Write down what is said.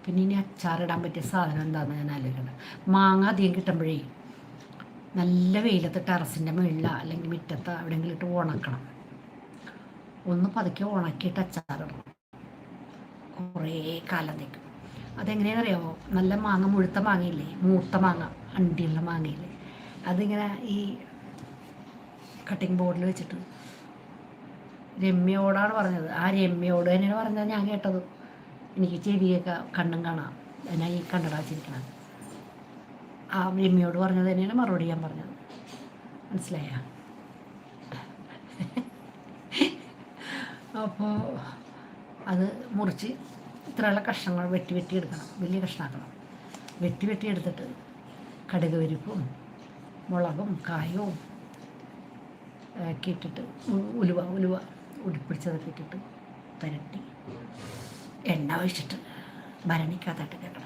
പിന്നെ ഇനി അച്ചാറിടാൻ പറ്റിയ സാധനം എന്താണെന്ന് ഞാൻ ആലോചിക്കണം. മാങ്ങ അധികം കിട്ടുമ്പോഴേ നല്ല വെയിലത്ത് ടെറസിൻ്റെ മുകളിൽ അല്ലെങ്കിൽ മുറ്റത്ത് എവിടെയെങ്കിലും ഇട്ട് ഉണക്കണം. ഒന്ന് പതുക്കെ ഉണക്കിയിട്ട് അച്ചാറിടണം. കുറേ കാലം നിൽക്കും. അതെങ്ങനെയാണെന്നറിയാമോ? നല്ല മാങ്ങ, മുഴുത്ത മാങ്ങയില്ലേ, മൂത്ത മാങ്ങ, അണ്ടിയുള്ള മാങ്ങയില്ലേ, അതിങ്ങനെ ഈ കട്ടിങ് ബോർഡിൽ വെച്ചിട്ട്, രമ്യയോടാണ് പറഞ്ഞത്. ആ രമ്യയോട് തന്നെയാണ് പറഞ്ഞത് ഞാൻ കേട്ടത്. എനിക്ക് ചെവിയൊക്കെ കണ്ണും കാണാം, ഞാൻ ഈ കണ്ണടാച്ചിരിക്കണം. ആ രമ്യയോട് പറഞ്ഞത് തന്നെയാണ് മറുപടി ഞാൻ പറഞ്ഞത്. മനസ്സിലായ? അപ്പോൾ അത് മുറിച്ച് ഇത്രയുള്ള കഷ്ണങ്ങൾ വെട്ടി എടുക്കണം. വലിയ കഷ്ണമാക്കണം. വെട്ടി എടുത്തിട്ട് കടുക് പരിപ്പും മുളകും കായവും ഒക്കെ ഇട്ടിട്ട് ഉലുവ ഉടിപ്പിടിച്ചതൊക്കെ ഇട്ടിട്ട് പുരട്ടി എണ്ണ ഒഴിച്ചിട്ട് ഭരണിക്കകത്തിട്ട് കേൾക്കണം.